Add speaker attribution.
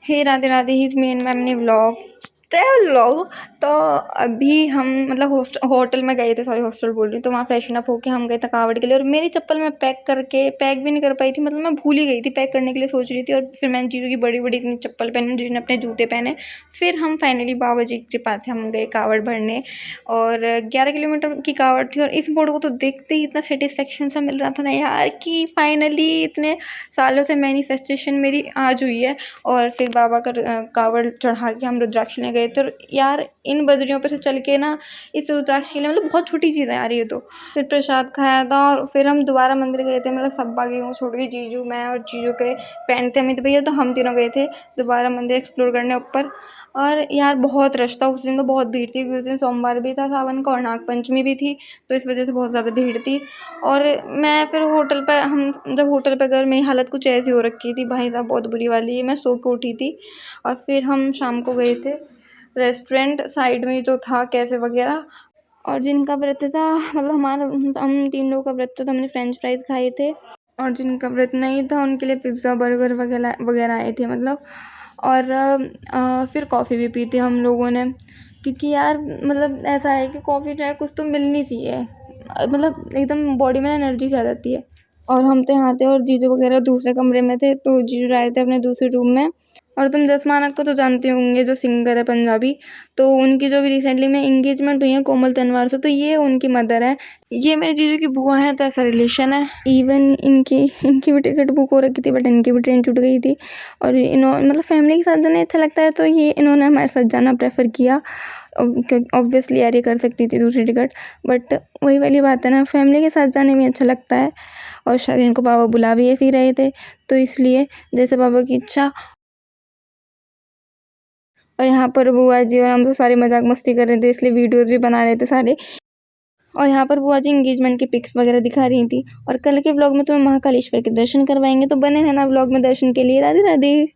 Speaker 1: Hey Radhe Radhe, his me and ma'am ने vlog, travel vlog. तो अभी हम मतलब होटल में गए थे, सॉरी हॉस्टल बोल रही हूँ। तो वहाँ फ्रेशन अप होके हम गए थे कावड़ के लिए, और मेरी चप्पल मैं पैक भी नहीं कर पाई थी, मतलब मैं भूल ही गई थी, पैक करने के लिए सोच रही थी। और फिर मैंने जीजू की बड़ी बड़ी इतनी चप्पल पहनी, जीजू ने अपने जूते पहने। फिर हम फाइनली बाबा जी की कृपा से हम गए कावड़ भरने, और 11 किलोमीटर की कावड़ थी। और इस बोर्ड को तो देखते ही इतना सेटिस्फेक्शन सा मिल रहा था ना यार, कि फाइनली इतने सालों से मैनिफेस्टेशन मेरी आज हुई है। और फिर बाबा का कावड़ चढ़ा के हम रुद्राक्ष ले गए थे। और यार इन बद्रियों पे से चल के ना इस रुद्राक्ष के लिए मतलब बहुत छोटी चीज़ है यार ये तो। फिर प्रसाद खाया था, और फिर हम दोबारा मंदिर गए थे, मतलब सब बाकी को छोड़ के, जीजू, मैं और जीजू के फ्रेंड थे अमित भैया, तो हम तीनों गए थे दोबारा मंदिर एक्सप्लोर करने ऊपर। और यार बहुत रश था उस दिन, तो बहुत भीड़ थी, क्योंकि उस दिन सोमवार भी था सावन का, और नाग पंचमी भी थी, तो इस वजह से बहुत ज़्यादा भीड़ थी। और मैं फिर होटल पे, हम जब होटल पे गए, मेरी हालत कुछ ऐसी हो रखी थी भाई साहब, बहुत बुरी वाली, मैं सो के उठी थी। और फिर हम शाम को गए थे रेस्टोरेंट, साइड में ही जो था कैफ़े वगैरह। और जिनका व्रत था, मतलब हमारा, हम 3 लोगों का व्रत था, तो हमने फ्रेंच फ्राइज़ खाए थे। और जिनका व्रत नहीं था उनके लिए पिज़्ज़ा बर्गर वगैरह वगैरह आए थे मतलब। और फिर कॉफ़ी भी पी थी हम लोगों ने, क्योंकि यार मतलब ऐसा है कि कॉफ़ी चाय कुछ तो मिलनी चाहिए, मतलब एकदम बॉडी में एनर्जी आ जाती है। और हम तो यहाँ थे, और जीजू वगैरह दूसरे कमरे में थे, तो जीजू आए थे अपने दूसरे रूम में। और तुम जस मानक को तो जानते होंगे, जो सिंगर है पंजाबी, तो उनकी जो भी रिसेंटली में इंगेजमेंट हुई है कोमल तनवार से, तो ये उनकी मदर है, ये मेरे जीजू की बुआ है, तो ऐसा रिलेशन है। इवन इनकी इनकी भी टिकट बुक हो रखी थी, बट इनकी भी ट्रेन छूट गई थी। और इन्होंने मतलब फैमिली के साथ जाना अच्छा लगता है, तो ये इन्होंने हमारे साथ जाना प्रेफर किया। ऑब्वियसली यार ये कर सकती थी दूसरी टिकट, बट वही वाली बात है ना, फैमिली के साथ जाने में अच्छा लगता है। और शायद इनको बाबा बुला भी ऐसे ही रहे थे, तो इसलिए जैसे बाबा की इच्छा। और यहाँ पर बुआ जी और हम तो सारे मजाक मस्ती कर रहे थे, इसलिए वीडियोस भी बना रहे थे सारे। और यहाँ पर बुआ जी इंगेजमेंट की पिक्स वगैरह दिखा रही थी। और कल के व्लॉग में तुम्हें महाकालेश्वर के दर्शन करवाएंगे, तो बने रहना व्लॉग में दर्शन के लिए। राधे राधे।